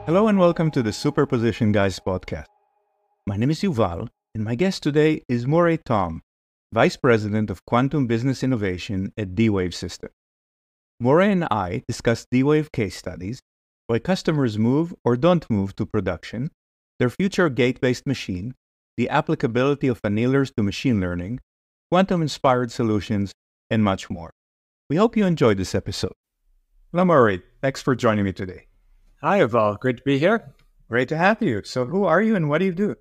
Hello and welcome to the Superposition Guys podcast. My name is Yuval, and my guest today is Murray Thom, Vice President of Quantum Business Innovation at D-Wave Systems. Murray and I discuss D-Wave case studies, why customers move or don't move to production, their future gate-based machine, the applicability of annealers to machine learning, quantum-inspired solutions, and much more. We hope you enjoyed this episode. Hello, Murray. Thanks for joining me today. Hi, Yuval. Great to be here. Great to have you. So who are you and what do you do?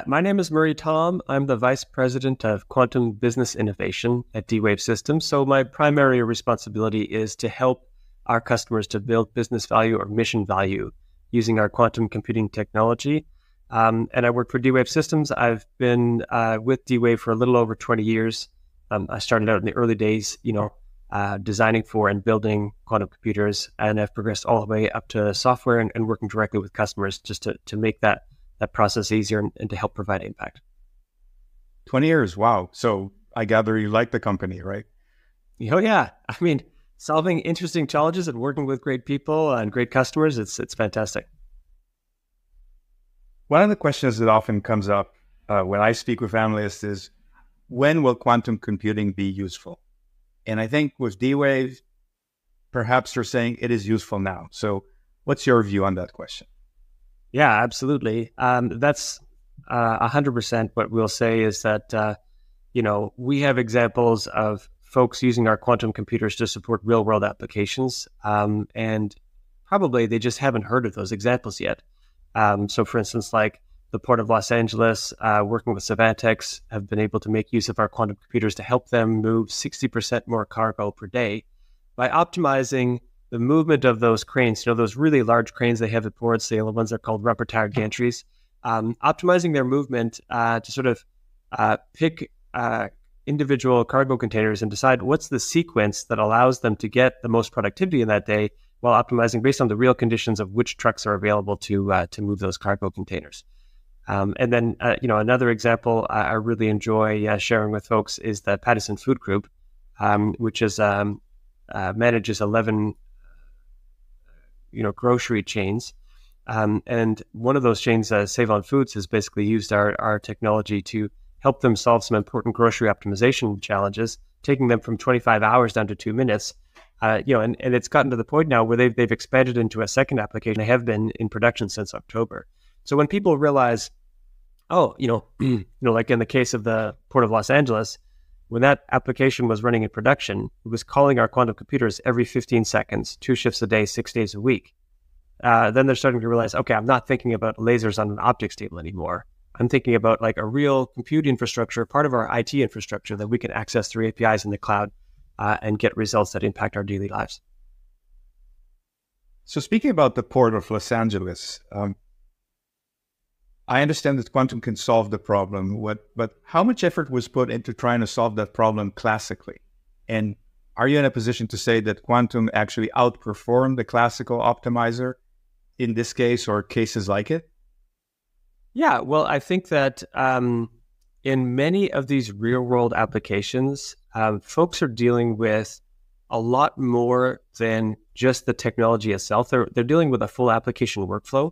My name is Murray Thom. I'm the Vice President of Quantum Business Innovation at D-Wave Systems. So my primary responsibility is to help our customers to build business value or mission value using our quantum computing technology. And I work for D-Wave Systems. I've been with D-Wave for a little over 20 years. I started out in the early days, designing for and building quantum computers, and I've progressed all the way up to software and working directly with customers just to make that process easier and to help provide impact. 20 years, wow. So I gather you like the company, right? Oh yeah, I mean, solving interesting challenges and working with great people and great customers, it's fantastic. One of the questions that often comes up when I speak with analysts is, when will quantum computing be useful? And I think with D-Wave, perhaps you're saying it is useful now. So what's your view on that question? Yeah, absolutely. That's 100% what we'll say is that, we have examples of folks using our quantum computers to support real world applications. And probably they just haven't heard of those examples yet. So for instance, like the Port of Los Angeles, working with Savantex, have been able to make use of our quantum computers to help them move 60% more cargo per day by optimizing the movement of those cranes, those really large cranes they have at ports, the other ones are called rubber-tired gantries, optimizing their movement to sort of pick individual cargo containers and decide what's the sequence that allows them to get the most productivity in that day while optimizing based on the real conditions of which trucks are available to move those cargo containers. And then, another example I really enjoy sharing with folks is the Pattison Food Group, which is manages 11 grocery chains. And one of those chains, Save On Foods, has basically used our technology to help them solve some important grocery optimization challenges, taking them from 25 hours down to 2 minutes. And it's gotten to the point now where they've expanded into a second application. They have been in production since October. So when people realize, like in the case of the Port of Los Angeles, when that application was running in production, it was calling our quantum computers every 15 seconds, 2 shifts a day, 6 days a week. Then they're starting to realize, okay, I'm not thinking about lasers on an optics table anymore. I'm thinking about like a real compute infrastructure, part of our IT infrastructure that we can access through APIs in the cloud and get results that impact our daily lives. So speaking about the Port of Los Angeles, I understand that quantum can solve the problem, but how much effort was put into trying to solve that problem classically? And are you in a position to say that quantum actually outperformed the classical optimizer in this case or cases like it? Yeah, well, I think that in many of these real-world applications, folks are dealing with a lot more than just the technology itself. They're dealing with a full application workflow.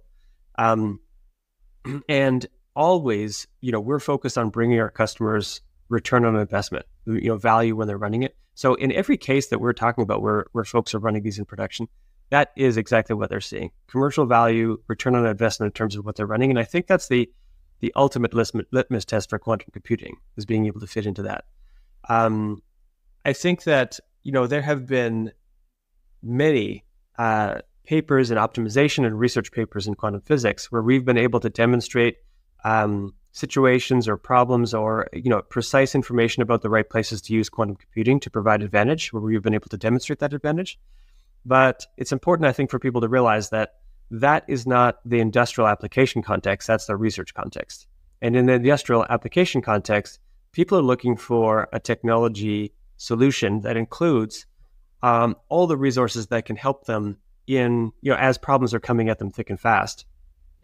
And always, we're focused on bringing our customers return on investment, value when they're running it. So in every case that we're talking about where folks are running these in production, that is exactly what they're seeing. Commercial value, return on investment in terms of what they're running. And I think that's the ultimate litmus test for quantum computing, is being able to fit into that. I think that, there have been many papers and optimization and research papers in quantum physics where we've been able to demonstrate situations or problems or precise information about the right places to use quantum computing to provide advantage, where we've been able to demonstrate that advantage. But it's important, I think, for people to realize that that is not the industrial application context, that's the research context. And in the industrial application context, people are looking for a technology solution that includes all the resources that can help them in, as problems are coming at them thick and fast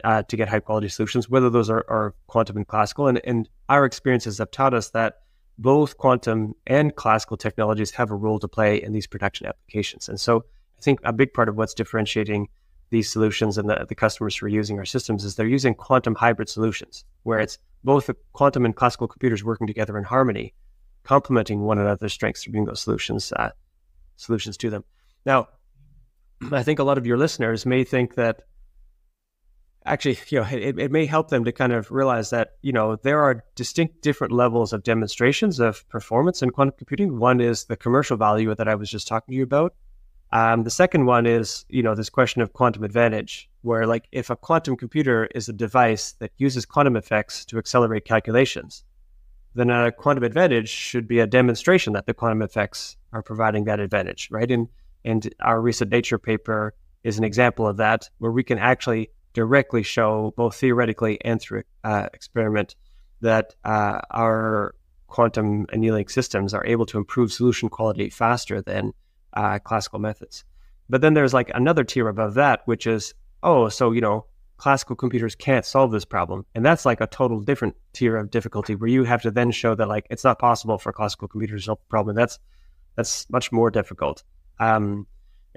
to get high quality solutions, whether those are quantum and classical. And our experiences have taught us that both quantum and classical technologies have a role to play in these production applications. And so I think a big part of what's differentiating these solutions and the customers who are using our systems is they're using quantum hybrid solutions, where it's both the quantum and classical computers working together in harmony, complementing one another's strengths to bring those solutions to them. Now, I think a lot of your listeners may think that actually, it may help them to kind of realize that, there are distinct different levels of demonstrations of performance in quantum computing. One is the commercial value that I was just talking to you about. The second one is, this question of quantum advantage, where like if a quantum computer is a device that uses quantum effects to accelerate calculations, then a quantum advantage should be a demonstration that the quantum effects are providing that advantage, right? And our recent Nature paper is an example of that, where we can actually directly show, both theoretically and through experiment, that our quantum annealing systems are able to improve solution quality faster than classical methods. But then there's like another tier above that, which is, classical computers can't solve this problem. And that's like a total different tier of difficulty, where you have to then show that like it's not possible for classical computers to solve the problem. That's much more difficult. And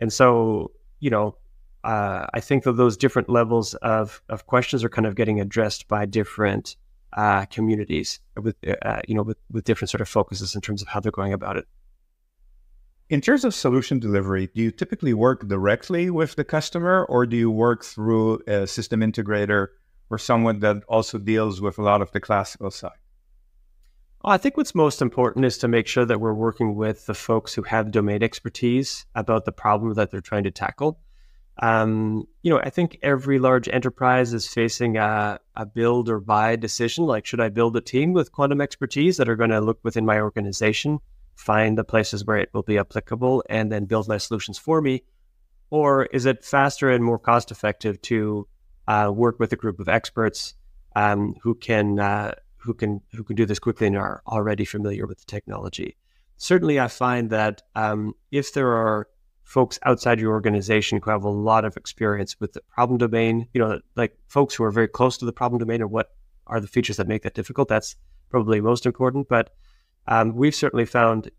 so, I think that those different levels of questions are kind of getting addressed by different communities with different sort of focuses in terms of how they're going about it. In terms of solution delivery, do you typically work directly with the customer, or do you work through a system integrator or someone that also deals with a lot of the classical side? I think what's most important is to make sure that we're working with the folks who have domain expertise about the problem that they're trying to tackle. I think every large enterprise is facing a build or buy decision. Like, should I build a team with quantum expertise that are going to look within my organization, find the places where it will be applicable, and then build my solutions for me? Or is it faster and more cost effective to work with a group of experts who can do this quickly and are already familiar with the technology? Certainly, I find that if there are folks outside your organization who have a lot of experience with the problem domain, like folks who are very close to the problem domain and what are the features that make that difficult, that's probably most important. But we've certainly found,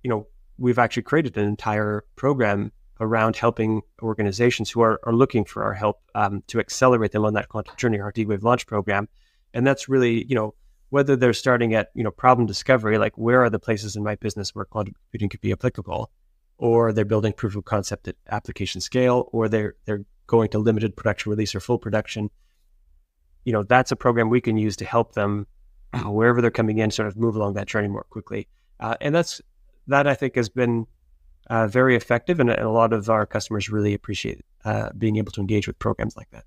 we've actually created an entire program around helping organizations who are looking for our help to accelerate them on that quantum journey, our D-Wave launch program. And that's really, whether they're starting at, problem discovery, like where are the places in my business where quantum computing could be applicable, or they're building proof of concept at application scale, or they're going to limited production release or full production. That's a program we can use to help them wherever they're coming in, sort of move along that journey more quickly. And that I think has been very effective, and a lot of our customers really appreciate being able to engage with programs like that.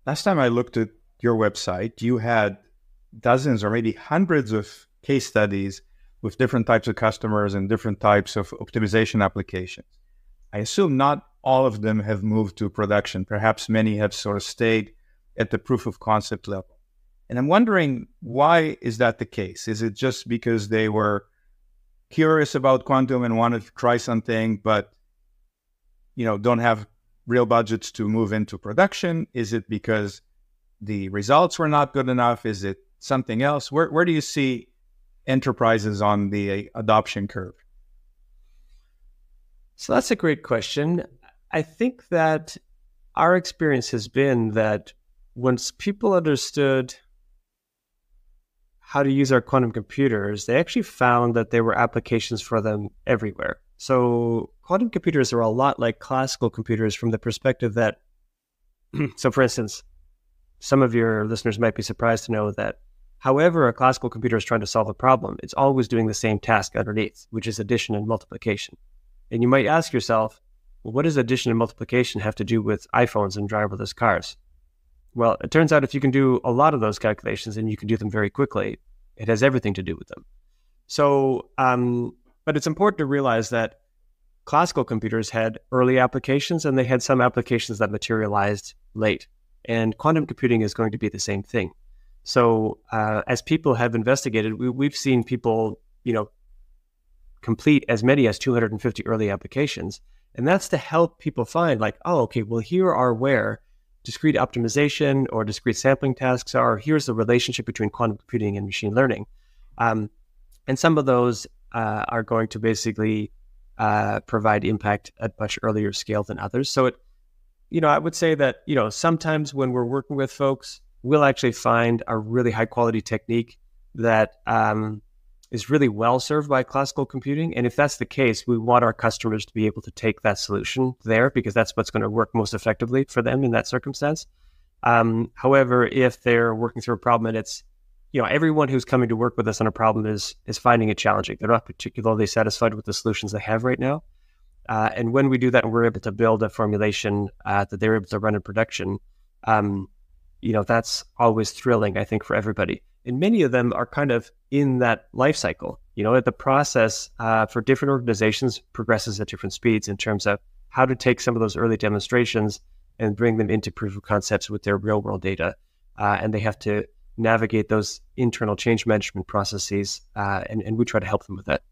Last time I looked at your website, you had dozens or maybe hundreds of case studies with different types of customers and different types of optimization applications. I assume not all of them have moved to production. Perhaps many have sort of stayed at the proof of concept level. And I'm wondering, why is that the case? Is it just because they were curious about quantum and wanted to try something, but don't have real budgets to move into production? Is it because the results were not good enough? Is it something else? Where do you see enterprises on the adoption curve? So that's a great question. I think that our experience has been that once people understood how to use our quantum computers, they actually found that there were applications for them everywhere. So quantum computers are a lot like classical computers from the perspective that, so for instance, some of your listeners might be surprised to know that however a classical computer is trying to solve a problem, it's always doing the same task underneath, which is addition and multiplication. And you might ask yourself, well, what does addition and multiplication have to do with iPhones and driverless cars? Well, it turns out if you can do a lot of those calculations and you can do them very quickly, it has everything to do with them. So, but it's important to realize that classical computers had early applications and they had some applications that materialized late. And quantum computing is going to be the same thing. So as people have investigated, we've seen people, complete as many as 250 early applications. And that's to help people find like, oh, okay, well, here are where discrete optimization or discrete sampling tasks are. Here's the relationship between quantum computing and machine learning. And some of those are going to basically provide impact at much earlier scale than others. So I would say that, sometimes when we're working with folks, we'll actually find a really high quality technique that is really well served by classical computing. And if that's the case, we want our customers to be able to take that solution there, because that's what's going to work most effectively for them in that circumstance. However, if they're working through a problem and it's, everyone who's coming to work with us on a problem is finding it challenging. They're not particularly satisfied with the solutions they have right now. And when we do that and we're able to build a formulation that they're able to run in production, that's always thrilling, I think, for everybody. And many of them are kind of in that life cycle. The process for different organizations progresses at different speeds in terms of how to take some of those early demonstrations and bring them into proof of concepts with their real world data. And they have to navigate those internal change management processes, and we try to help them with that.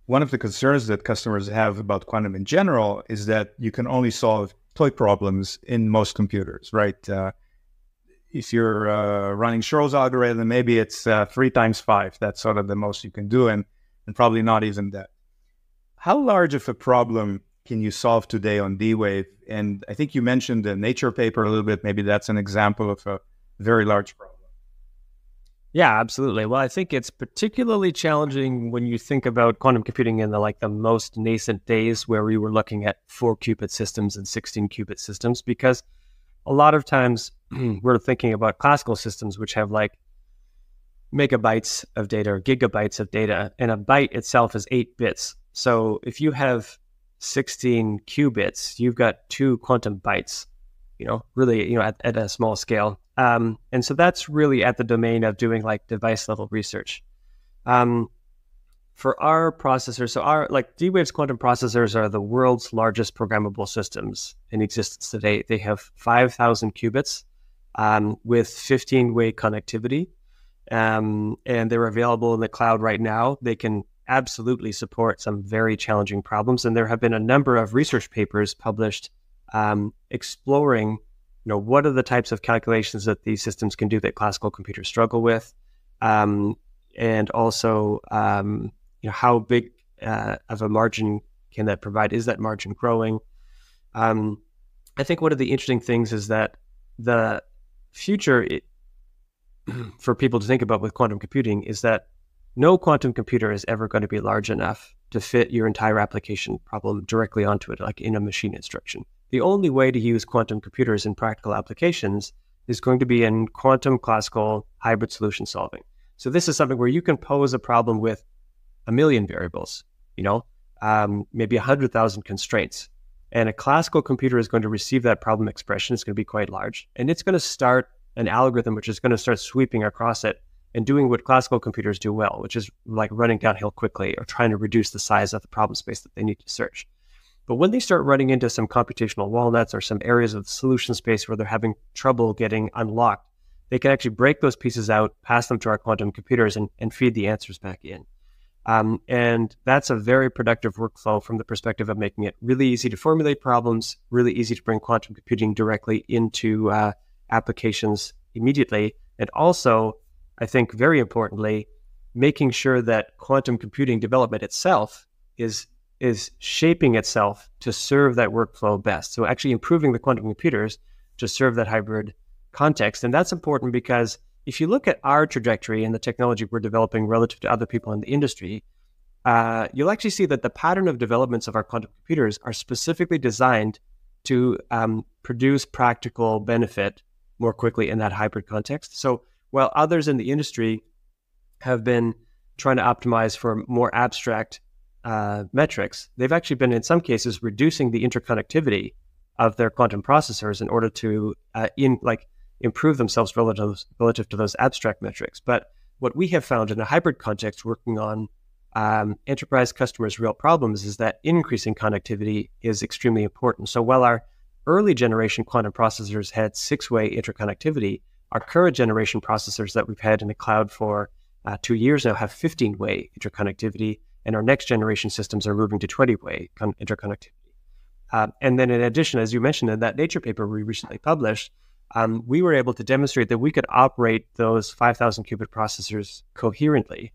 One of the concerns that customers have about quantum in general is that you can only solve toy problems in most computers, right? If you're running Shor's algorithm, maybe it's 3 times 5. That's sort of the most you can do, and probably not even that. How large of a problem can you solve today on D-Wave? And I think you mentioned the Nature paper a little bit. Maybe that's an example of a very large problem. Yeah, absolutely. Well, I think it's particularly challenging when you think about quantum computing in the most nascent days where we were looking at 4-qubit systems and 16-qubit systems, because a lot of times we're thinking about classical systems which have megabytes of data or gigabytes of data, and a byte itself is 8 bits. So if you have 16 qubits, you've got 2 quantum bytes, really, at a small scale. And so that's really at the domain of doing device level research. For our processors, so our D-Wave's quantum processors are the world's largest programmable systems in existence today. They have 5,000 qubits with 15-way connectivity, and they're available in the cloud right now. They can absolutely support some very challenging problems, and there have been a number of research papers published exploring, what are the types of calculations that these systems can do that classical computers struggle with, and also how big of a margin can that provide? Is that margin growing? I think one of the interesting things is that the future for people to think about with quantum computing is that no quantum computer is ever going to be large enough to fit your entire application problem directly onto it, like in a machine instruction. The only way to use quantum computers in practical applications is going to be in quantum classical hybrid solution solving. So this is something where you can pose a problem with 1 million variables, maybe 100,000 constraints. And a classical computer is going to receive that problem expression. It's going to be quite large. And it's going to start an algorithm which is going to start sweeping across it and doing what classical computers do well, which is running downhill quickly or trying to reduce the size of the problem space that they need to search. But when they start running into some computational walnuts or some areas of the solution space where they're having trouble getting unlocked, they can actually break those pieces out, pass them to our quantum computers, and feed the answers back in. And that's a very productive workflow from the perspective of making it really easy to formulate problems, really easy to bring quantum computing directly into applications immediately. And also, I think very importantly, making sure that quantum computing development itself is shaping itself to serve that workflow best. So actually improving the quantum computers to serve that hybrid context. And that's important because if you look at our trajectory and the technology we're developing relative to other people in the industry, you'll actually see that the pattern of developments of our quantum computers are specifically designed to produce practical benefit more quickly in that hybrid context. So while others in the industry have been trying to optimize for more abstract metrics, they've actually been, in some cases, reducing the interconnectivity of their quantum processors in order to improve themselves relative to those abstract metrics. But what we have found in a hybrid context working on enterprise customers' real problems is that increasing connectivity is extremely important. So while our early generation quantum processors had 6-way interconnectivity, our current generation processors that we've had in the cloud for 2 years now have 15-way interconnectivity, and our next generation systems are moving to 20-way interconnectivity. And then in addition, as you mentioned in that Nature paper we recently published, we were able to demonstrate that we could operate those 5,000 qubit processors coherently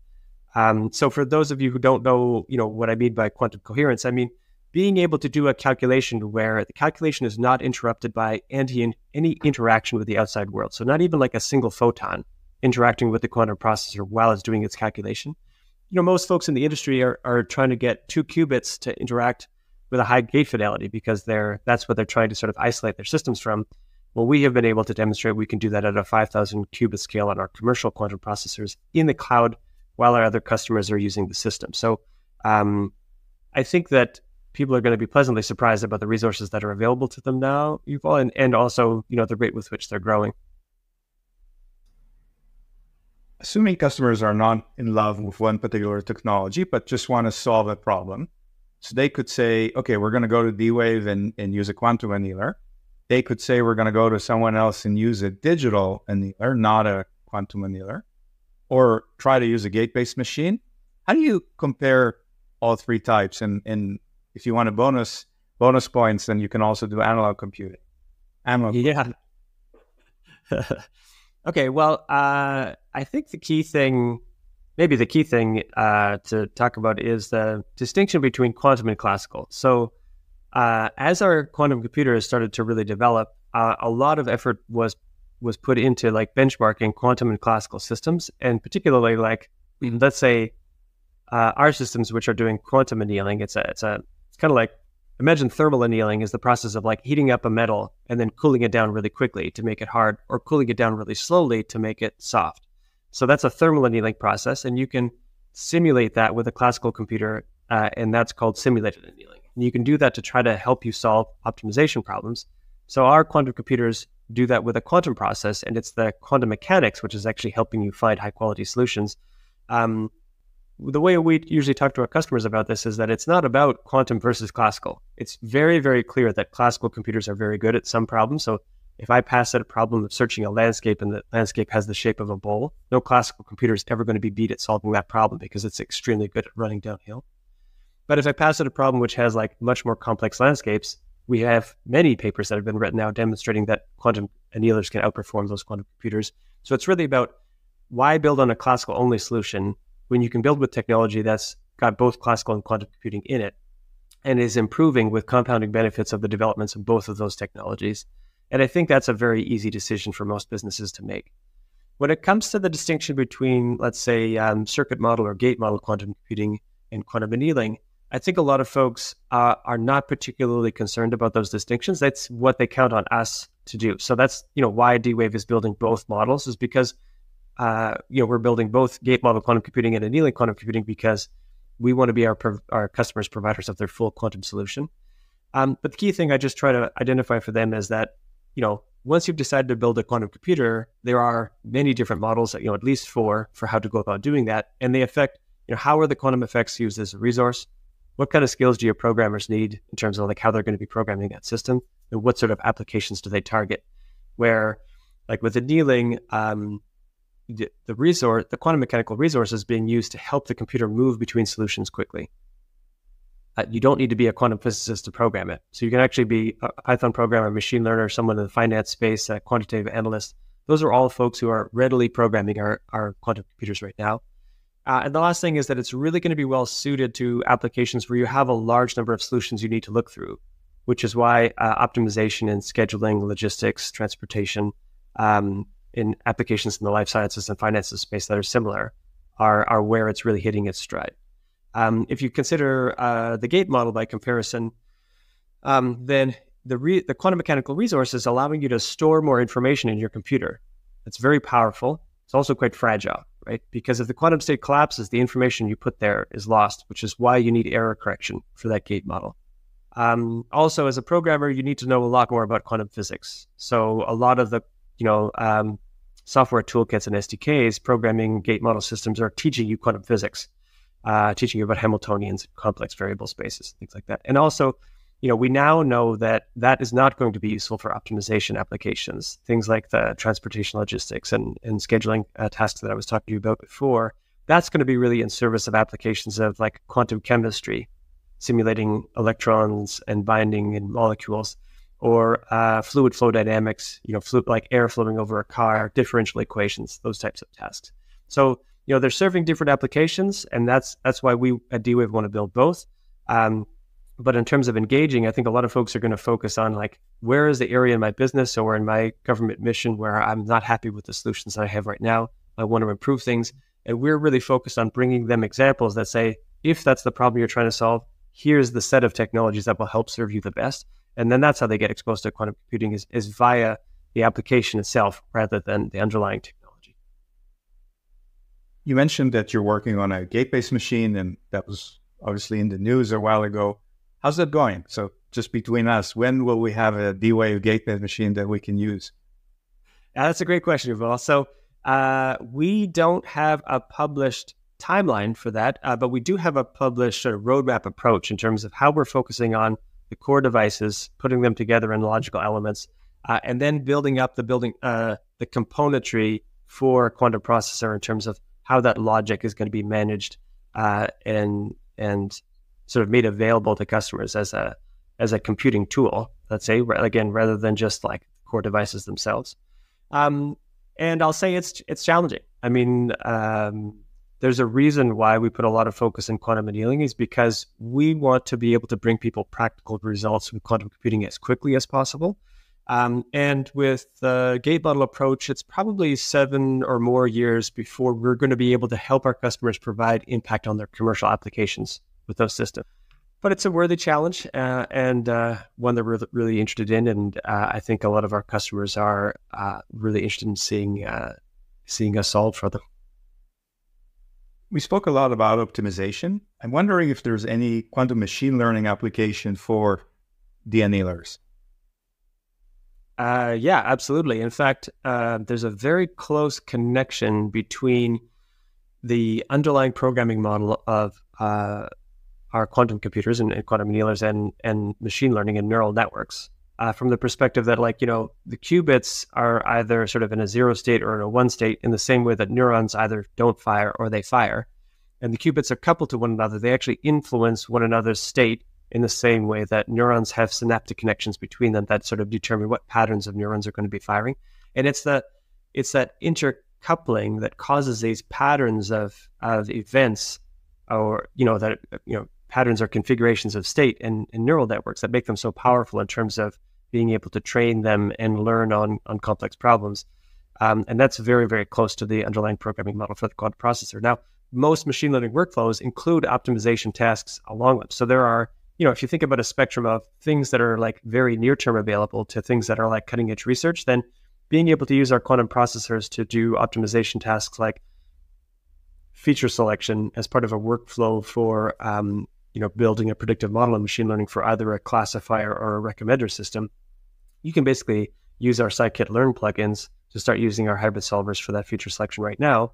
So for those of you who don't know, what I mean by quantum coherence, I mean being able to do a calculation where the calculation is not interrupted by any interaction with the outside world. So not even like a single photon interacting with the quantum processor while it's doing its calculation. Most folks in the industry are trying to get 2 qubits to interact with a high gate fidelity because that's what they're trying to sort of isolate their systems from. Well, we have been able to demonstrate we can do that at a 5,000 qubit scale on our commercial quantum processors in the cloud while our other customers are using the system. So I think that people are going to be pleasantly surprised about the resources that are available to them now, Yuval, and also, the rate with which they're growing. Assuming customers are not in love with one particular technology, but just want to solve a problem. So they could say, okay, we're going to go to D-Wave and use a quantum annealer. They could say, we're going to go to someone else and use a digital annealer, not a quantum annealer, or try to use a gate-based machine. How do you compare all 3 types? And if you want a bonus points, then you can also do analog computing. Yeah. Okay, well, I think the key thing to talk about is the distinction between quantum and classical. So as our quantum computers started to really develop, a lot of effort was put into like benchmarking quantum and classical systems, and particularly like, let's say, our systems which are doing quantum annealing. It's kind of like, imagine thermal annealing is the process of like heating up a metal and then cooling it down really quickly to make it hard, or cooling it down really slowly to make it soft. So that's a thermal annealing process, and you can simulate that with a classical computer, and that's called simulated annealing. And you can do that to try to help you solve optimization problems. So our quantum computers do that with a quantum process, and it's the quantum mechanics which is actually helping you find high quality solutions. The way we usually talk to our customers about this is that it's not about quantum versus classical. It's very, very clear that classical computers are very good at some problems. So if I pass at a problem of searching a landscape and the landscape has the shape of a bowl, no classical computer is ever going to be beat at solving that problem because it's extremely good at running downhill. But if I pass at a problem which has like much more complex landscapes, we have many papers that have been written now demonstrating that quantum annealers can outperform those quantum computers. So it's really about why build on a classical only solution when you can build with technology that's got both classical and quantum computing in it and is improving with compounding benefits of the developments of both of those technologies. And I think that's a very easy decision for most businesses to make. When it comes to the distinction between, let's say, circuit model or gate model quantum computing and quantum annealing, I think a lot of folks are not particularly concerned about those distinctions. That's what they count on us to do. So that's why D-Wave is building both models, is because we're building both gate model quantum computing and annealing quantum computing because we want to be our customers' providers of their full quantum solution. But the key thing I just try to identify for them is that, once you've decided to build a quantum computer, there are many different models, at least 4 for how to go about doing that. And they affect, how are the quantum effects used as a resource? What kind of skills do your programmers need in terms of like how they're going to be programming that system? And what sort of applications do they target? Where, like with annealing, the quantum mechanical resource is being used to help the computer move between solutions quickly. You don't need to be a quantum physicist to program it. So you can actually be a Python programmer, machine learner, someone in the finance space, a quantitative analyst. Those are all folks who are readily programming our quantum computers right now. And the last thing is that it's really going to be well suited to applications where you have a large number of solutions you need to look through, which is why optimization and scheduling, logistics, transportation, in applications in the life sciences and finances space that are similar are where it's really hitting its stride. If you consider the gate model by comparison, then the quantum mechanical resource is allowing you to store more information in your computer. It's very powerful. It's also quite fragile, right? Because if the quantum state collapses, the information you put there is lost, which is why you need error correction for that gate model. Also, as a programmer, you need to know a lot more about quantum physics. So a lot of the software toolkits and SDKs programming gate model systems are teaching you quantum physics, teaching you about Hamiltonians, complex variable spaces, things like that. And also, we now know that is not going to be useful for optimization applications, things like the transportation logistics and scheduling tasks that I was talking to you about before. That's going to be really in service of applications of like quantum chemistry, simulating electrons and binding in molecules, or fluid flow dynamics, like air flowing over a car, differential equations, those types of tasks. So, they're serving different applications, and that's why we at D-Wave want to build both. But in terms of engaging, I think a lot of folks are going to focus on like, where is the area in my business or in my government mission where I'm not happy with the solutions that I have right now? I want to improve things. And we're really focused on bringing them examples that say, if that's the problem you're trying to solve, here's the set of technologies that will help serve you the best. And then that's how they get exposed to quantum computing is via the application itself rather than the underlying technology. You mentioned that you're working on a gate-based machine, and that was obviously in the news a while ago. How's that going? So just between us, when will we have a D-Wave gate-based machine that we can use? That's a great question, Yuval. So we don't have a published timeline for that, but we do have a published sort of roadmap approach in terms of how we're focusing on the core devices, putting them together in logical elements, and then building up the componentry for a quantum processor in terms of how that logic is going to be managed and sort of made available to customers as a computing tool, let's say, again, rather than just like core devices themselves. And I'll say it's challenging. I mean, there's a reason why we put a lot of focus in quantum annealing is because we want to be able to bring people practical results with quantum computing as quickly as possible. And with the gate model approach, it's probably 7 or more years before we're going to be able to help our customers provide impact on their commercial applications with those systems. But it's a worthy challenge and one that we're really interested in. And I think a lot of our customers are really interested in seeing us solve for them. We spoke a lot about optimization. I'm wondering if there's any quantum machine learning application for the annealers. Yeah, absolutely. In fact, there's a very close connection between the underlying programming model of our quantum computers and quantum annealers and machine learning and neural networks from the perspective that, like, the qubits are either sort of in a 0 state or in a 1 state in the same way that neurons either don't fire or they fire. And the qubits are coupled to one another. They actually influence one another's state in the same way that neurons have synaptic connections between them that sort of determine what patterns of neurons are going to be firing. And it's that intercoupling that causes these patterns of events, or patterns or configurations of state and neural networks that make them so powerful in terms of being able to train them and learn on complex problems. And that's very, very close to the underlying programming model for the quantum processor. Now, most machine learning workflows include optimization tasks along with. So there are, if you think about a spectrum of things that are like very near-term available to things that are like cutting-edge research, then being able to use our quantum processors to do optimization tasks like feature selection as part of a workflow for building a predictive model of machine learning for either a classifier or a recommender system, you can basically use our scikit-learn plugins to start using our hybrid solvers for that feature selection right now.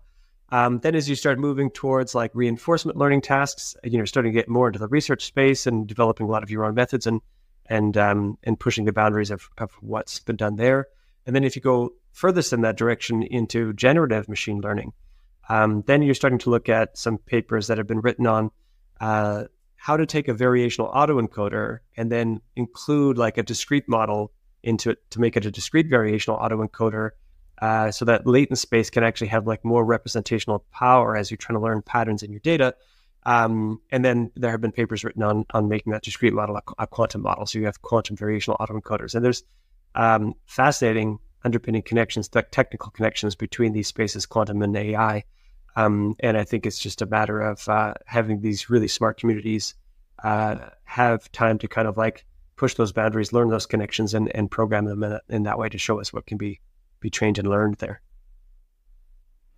Then as you start moving towards like reinforcement learning tasks, you're starting to get more into the research space and developing a lot of your own methods and pushing the boundaries of what's been done there. And then if you go furthest in that direction into generative machine learning, then you're starting to look at some papers that have been written on how to take a variational autoencoder and then include like a discrete model into it to make it a discrete variational autoencoder, so that latent space can actually have like more representational power as you're trying to learn patterns in your data. And then there have been papers written on making that discrete model a quantum model. So you have quantum variational autoencoders. And there's fascinating underpinning connections, technical connections between these spaces, quantum and AI. And I think it's just a matter of having these really smart communities have time to kind of like push those boundaries, learn those connections, and program them in that way to show us what can be trained and learned there.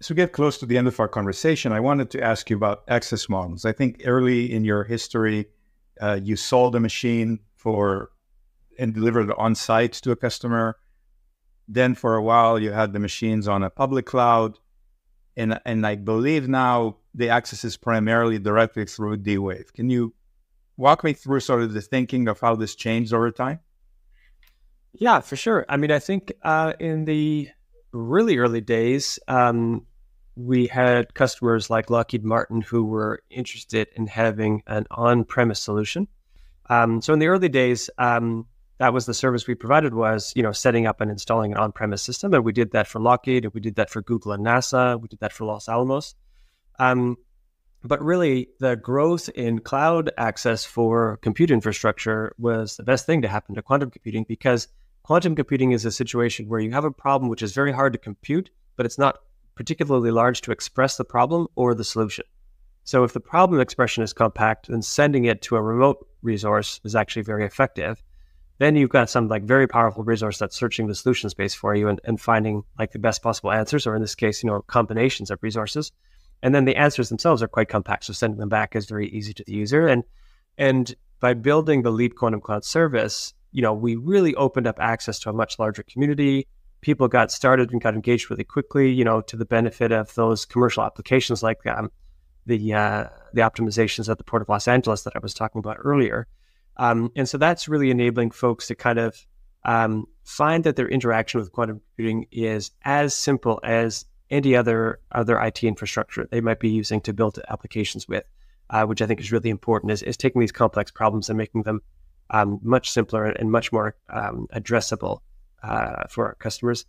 As we get close to the end of our conversation, I wanted to ask you about access models. I think early in your history, you sold a machine and delivered it on site to a customer. Then for a while, you had the machines on a public cloud. And I believe now the access is primarily directly through D-Wave. Can you walk me through sort of the thinking of how this changed over time? Yeah, for sure. I mean, I think in the really early days, we had customers like Lockheed Martin who were interested in having an on-premise solution. So in the early days, that was the service we provided was, setting up and installing an on-premise system. And we did that for Lockheed, and we did that for Google and NASA. We did that for Los Alamos. But really, the growth in cloud access for compute infrastructure was the best thing to happen to quantum computing, because quantum computing is a situation where you have a problem which is very hard to compute, but it's not particularly large to express the problem or the solution. So if the problem expression is compact, then sending it to a remote resource is actually very effective. Then you've got some like very powerful resource that's searching the solution space for you and finding like the best possible answers, or in this case, combinations of resources. And then the answers themselves are quite compact, so sending them back is very easy to the user. And by building the Leap Quantum Cloud service, we really opened up access to a much larger community. People got started and got engaged really quickly, to the benefit of those commercial applications like the optimizations at the Port of Los Angeles that I was talking about earlier. And so that's really enabling folks to kind of find that their interaction with quantum computing is as simple as any other IT infrastructure they might be using to build applications with, which I think is really important, is taking these complex problems and making them much simpler and much more addressable for our customers.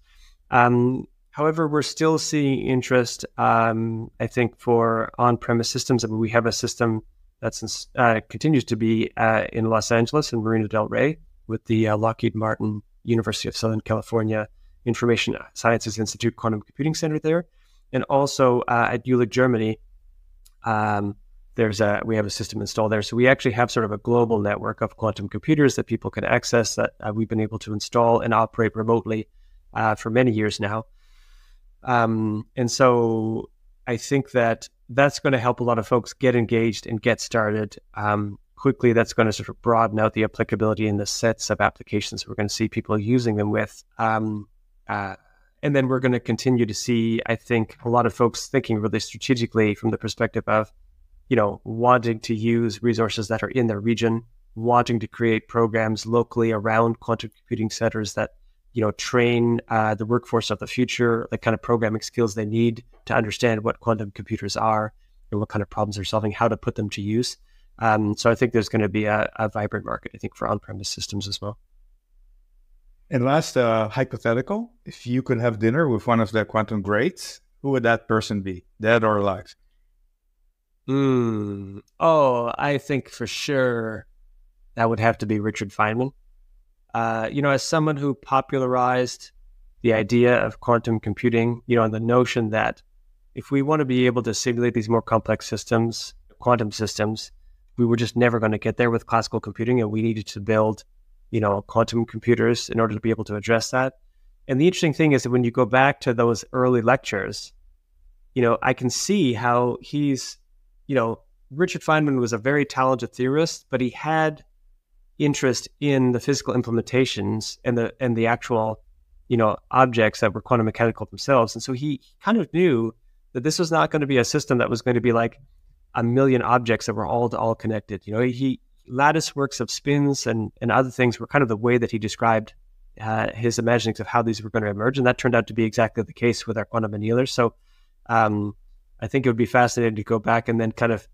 However, we're still seeing interest, I think, for on-premise systems. I mean, we have a system that's continues to be in Los Angeles and Marina del Rey with the Lockheed Martin University of Southern California Information Sciences Institute Quantum Computing Center there. And also at Jülich, Germany, we have a system installed there. So we actually have sort of a global network of quantum computers that people can access that we've been able to install and operate remotely for many years now. And so I think that's going to help a lot of folks get engaged and get started quickly. That's going to sort of broaden out the applicability in the sets of applications we're going to see people using them with. And then we're going to continue to see, I think, a lot of folks thinking really strategically from the perspective of, wanting to use resources that are in their region, wanting to create programs locally around quantum computing centers that, train the workforce of the future, the kind of programming skills they need to understand what quantum computers are and what kind of problems they're solving, how to put them to use. So I think there's going to be a vibrant market, I think, for on-premise systems as well. And last, hypothetical, if you could have dinner with one of the quantum greats, who would that person be, dead or alive? I think for sure that would have to be Richard Feynman. As someone who popularized the idea of quantum computing, and the notion that if we want to be able to simulate these more complex systems, quantum systems, we were just never going to get there with classical computing, and we needed to build, quantum computers in order to be able to address that. And the interesting thing is that when you go back to those early lectures, I can see how Richard Feynman was a very talented theorist, but he had interest in the physical implementations and the actual, objects that were quantum mechanical themselves. And so he kind of knew that this was not going to be a system that was going to be like a million objects that were all connected. Lattice works of spins and other things were kind of the way that he described his imaginings of how these were going to emerge. And that turned out to be exactly the case with our quantum annealers. So I think it would be fascinating to go back and then kind of,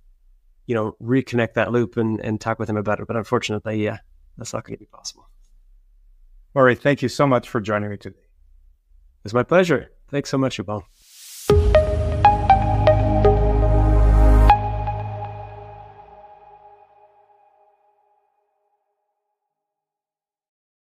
reconnect that loop and talk with him about it. But unfortunately, that's not going to be possible. Murray, thank you so much for joining me today. It's my pleasure. Thanks so much, Yuval.